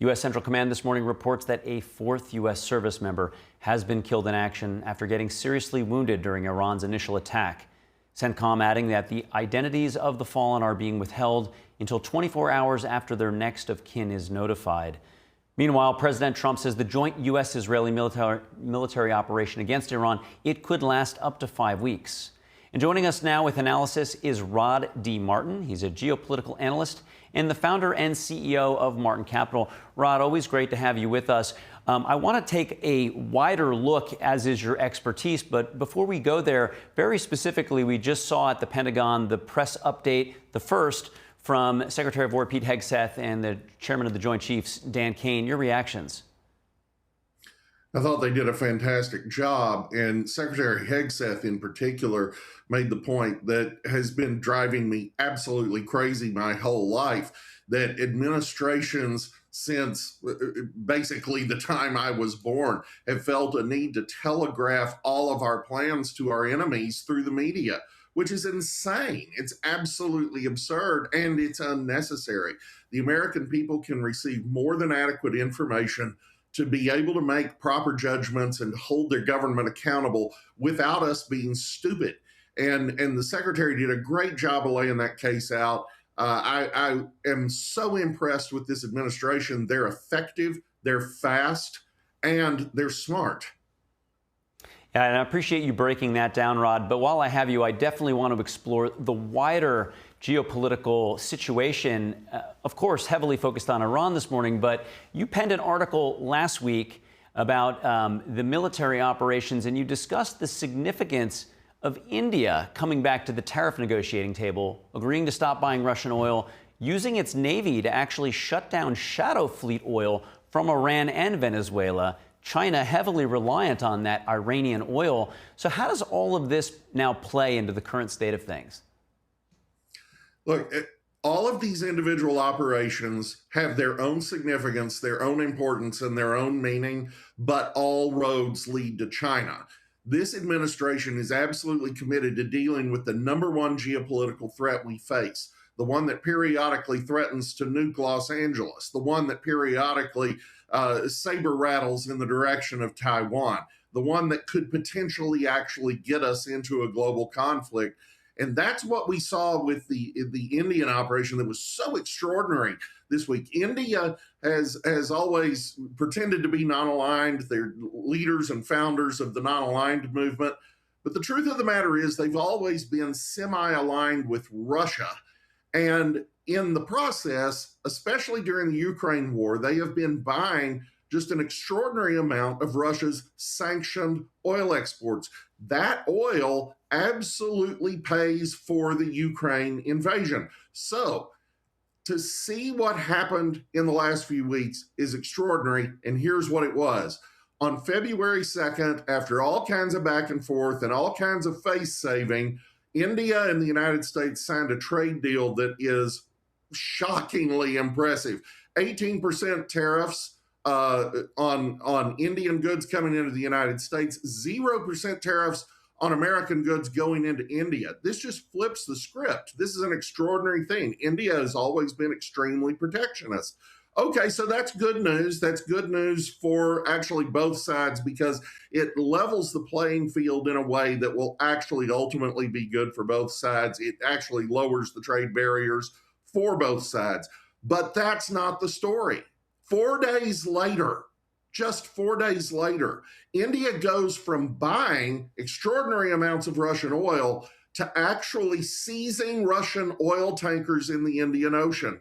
U.S. Central Command this morning reports that a fourth U.S. service member has been killed in action after getting seriously wounded during Iran's initial attack. CENTCOM adding that the identities of the fallen are being withheld until 24 hours after their next of kin is notified. Meanwhile, President Trump says the joint U.S.-Israeli military operation against Iran, it could last up to 5 weeks. And joining us now with analysis is Rod D. Martin. He's a geopolitical analyst and the founder and CEO of Martin Capital. Rod, always great to have you with us. I want to take a wider look, as is your expertise, but before we go there, very specifically, we just saw at the Pentagon the press update, the first, from Secretary of War Pete Hegseth and the chairman of the Joint Chiefs, Dan Kane. Your reactions? I thought they did a fantastic job, and Secretary Hegseth in particular made the point that has been driving me absolutely crazy my whole life, that administrations since basically the time I was born have felt a need to telegraph all of our plans to our enemies through the media, which is insane. It's absolutely absurd, and it's unnecessary. The American people can receive more than adequate information to be able to make proper judgments and hold their government accountable without us being stupid. And the secretary did a great job of laying that case out. I am so impressed with this administration. They're effective, they're fast, and they're smart. Yeah, and I appreciate you breaking that down, Rod. But while I have you, I definitely want to explore the wider geopolitical situation, of course, heavily focused on Iran this morning. But you penned an article last week about the military operations, and you discussed the significance of India coming back to the tariff negotiating table, agreeing to stop buying Russian oil, using its navy to actually shut down shadow fleet oil from Iran and Venezuela. China heavily reliant on that Iranian oil. So how does all of this now play into the current state of things? Look, all of these individual operations have their own significance, their own importance, and their own meaning, but all roads lead to China. This administration is absolutely committed to dealing with the number one geopolitical threat we face, the one that periodically threatens to nuke Los Angeles, the one that periodically saber rattles in the direction of Taiwan, the one that could potentially actually get us into a global conflict. And that's what we saw with the Indian operation that was so extraordinary this week. India has always pretended to be non-aligned. They're leaders and founders of the non-aligned movement. But the truth of the matter is they've always been semi-aligned with Russia. And in the process, especially during the Ukraine war, they have been buying just an extraordinary amount of Russia's sanctioned oil exports. That oil absolutely pays for the Ukraine invasion. So to see what happened in the last few weeks is extraordinary, and here's what it was. On February 2nd, after all kinds of back and forth and all kinds of face saving, India and the United States signed a trade deal that is shockingly impressive. 18% tariffs on Indian goods coming into the United States, 0% tariffs on American goods going into India. This just flips the script. This is an extraordinary thing. India has always been extremely protectionist. Okay, so that's good news. That's good news for actually both sides because it levels the playing field in a way that will actually ultimately be good for both sides. It actually lowers the trade barriers for both sides. But that's not the story. 4 days later, just 4 days later, India goes from buying extraordinary amounts of Russian oil to actually seizing Russian oil tankers in the Indian Ocean.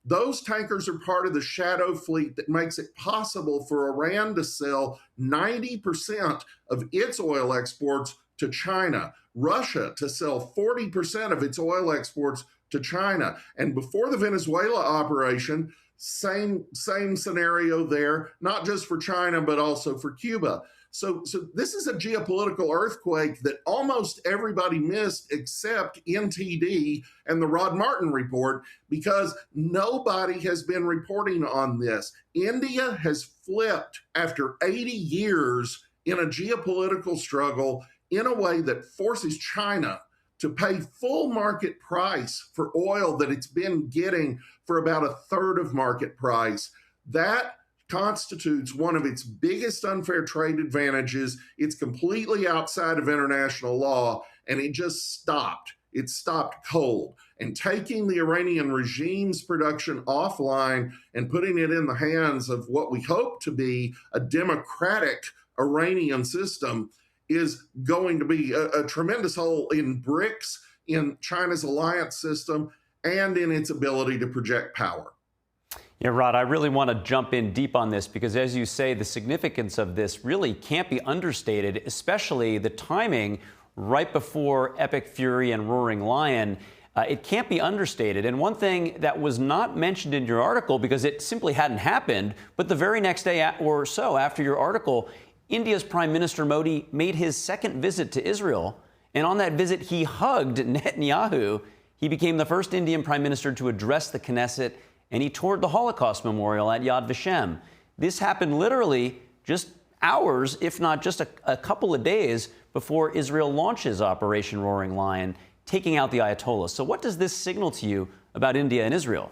Those tankers are part of the shadow fleet that makes it possible for Iran to sell 90% of its oil exports to China, Russia to sell 40% of its oil exports to China. And before the Venezuela operation, same scenario there, not just for China, but also for Cuba. So this is a geopolitical earthquake that almost everybody missed except NTD and the Rod Martin report because nobody has been reporting on this. India has flipped after 80 years in a geopolitical struggle in a way that forces China to pay full market price for oil that it's been getting for about a third of market price. That constitutes one of its biggest unfair trade advantages. It's completely outside of international law, and it just stopped. It stopped cold. And taking the Iranian regime's production offline and putting it in the hands of what we hope to be a democratic Iranian system is going to be a tremendous hole in BRICS, in China's alliance system, and in its ability to project power. Yeah, Rod, I really want to jump in deep on this because, as you say, the significance of this really can't be understated, especially the timing right before Epic Fury and Roaring Lion. It can't be understated. And one thing that was not mentioned in your article, because it simply hadn't happened, but the very next day or so after your article, India's Prime Minister Modi made his second visit to Israel. And on that visit, he hugged Netanyahu. He became the first Indian Prime Minister to address the Knesset, and he toured the Holocaust Memorial at Yad Vashem. This happened literally just hours, if not just a couple of days, before Israel launches Operation Roaring Lion, taking out the Ayatollahs. So what does this signal to you about India and Israel?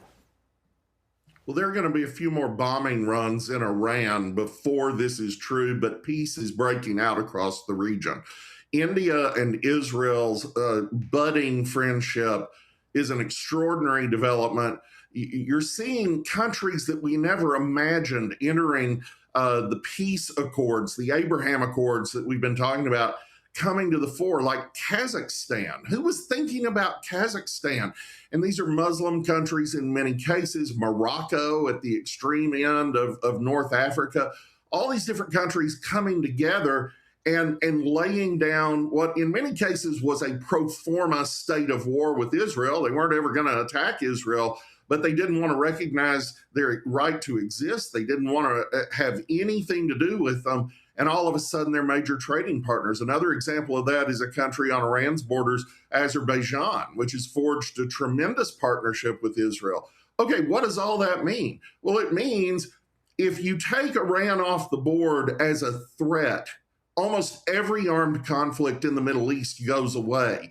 Well, there are going to be a few more bombing runs in Iran before this is true, but peace is breaking out across the region. India and Israel's budding friendship is an extraordinary development. You're seeing countries that we never imagined entering the peace accords, the Abraham Accords that we've been talking about, coming to the fore, like Kazakhstan. Who was thinking about Kazakhstan? And these are Muslim countries in many cases, Morocco at the extreme end of North Africa, all these different countries coming together and laying down what in many cases was a pro forma state of war with Israel. They weren't ever going to attack Israel, but they didn't want to recognize their right to exist. They didn't want to have anything to do with them. And all of a sudden, they're major trading partners. Another example of that is a country on Iran's borders, Azerbaijan, which has forged a tremendous partnership with Israel. Okay, what does all that mean? Well, it means if you take Iran off the board as a threat, almost every armed conflict in the Middle East goes away.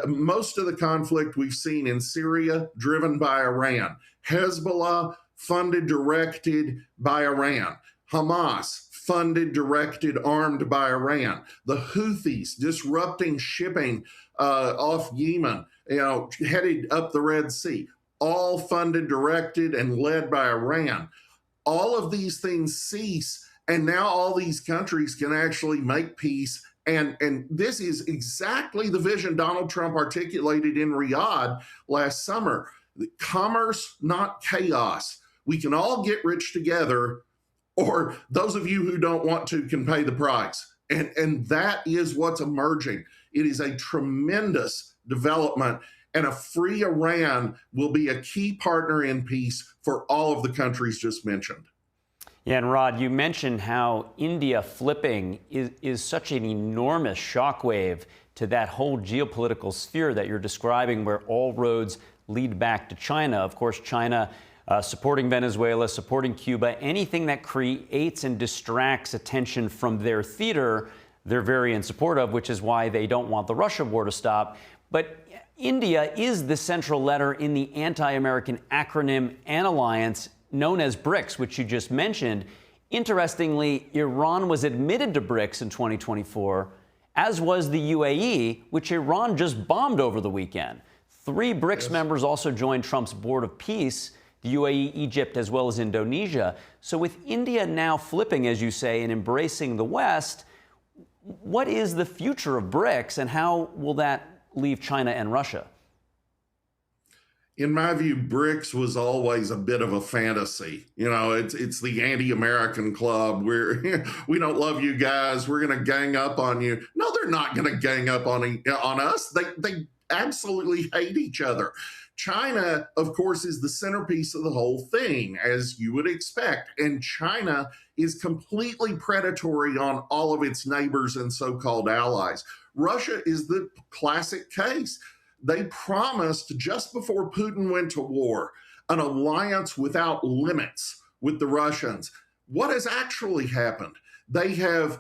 Most of the conflict we've seen in Syria, driven by Iran. Hezbollah, funded, directed by Iran. Hamas, funded, directed, armed by Iran. The Houthis disrupting shipping off Yemen, headed up the Red Sea, all funded, directed, and led by Iran. All of these things cease, and now all these countries can actually make peace. And this is exactly the vision Donald Trump articulated in Riyadh last summer. Commerce, not chaos. We can all get rich together, or those of you who don't want to can pay the price. And that is what's emerging. It is a tremendous development, and a free Iran will be a key partner in peace for all of the countries just mentioned. Yeah, and Rod, you mentioned how India flipping is such an enormous shockwave to that whole geopolitical sphere that you're describing, where all roads lead back to China. Of course, China supporting Venezuela, supporting Cuba, anything that creates and distracts attention from their theater, they're very in support of, which is why they don't want the Russia war to stop. But India is the central letter in the anti-American acronym and alliance known as BRICS, which you just mentioned. Interestingly, Iran was admitted to BRICS in 2024, as was the UAE, which Iran just bombed over the weekend. 3 BRICS members also joined Trump's Board of Peace, the UAE, Egypt, as well as Indonesia. So with India now flipping, as you say, and embracing the West, what is the future of BRICS, and how will that leave China and Russia? In my view, BRICS was always a bit of a fantasy. It's the anti-American club. We don't love you guys. We're going to gang up on you. No, they're not going to gang up on us. They absolutely hate each other. China, of course, is the centerpiece of the whole thing, as you would expect. And China is completely predatory on all of its neighbors and so-called allies. Russia is the classic case. They promised just before Putin went to war an alliance without limits with the Russians. What has actually happened? They have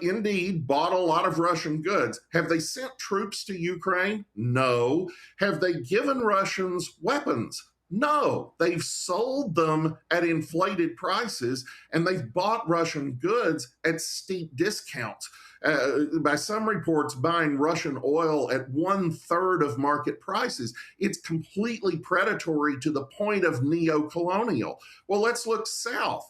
indeed bought a lot of Russian goods. Have they sent troops to Ukraine? No. Have they given Russians weapons? No, they've sold them at inflated prices and they've bought Russian goods at steep discounts. By some reports, buying Russian oil at 1/3 of market prices. It's completely predatory to the point of neo-colonial. Well, let's look south.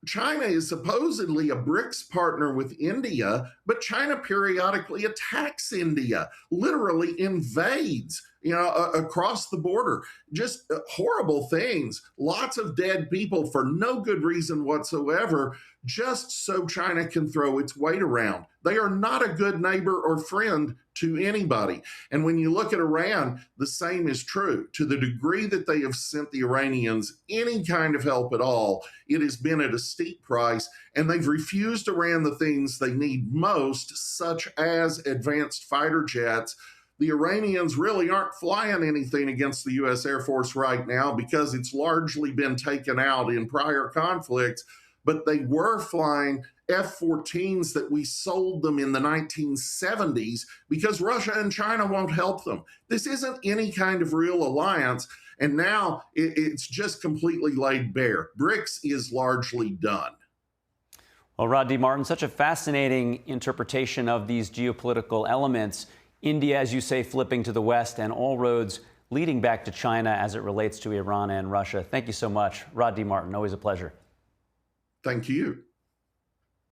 China is supposedly a BRICS partner with India, but China periodically attacks India, literally invades, across the border. Just horrible things. Lots of dead people for no good reason whatsoever, just so China can throw its weight around. They are not a good neighbor or friend to anybody. And when you look at Iran, the same is true. To the degree that they have sent the Iranians any kind of help at all, it has been at a steep price, and they've refused Iran the things they need most, such as advanced fighter jets. The Iranians really aren't flying anything against the U.S. Air Force right now because it's largely been taken out in prior conflicts, but they were flying F-14s that we sold them in the 1970s because Russia and China won't help them. This isn't any kind of real alliance, and now it's just completely laid bare. BRICS is largely done. Well, Rod D. Martin, such a fascinating interpretation of these geopolitical elements. India, as you say, flipping to the west, and all roads leading back to China as it relates to Iran and Russia. Thank you so much. Rod D. Martin, always a pleasure. Thank you.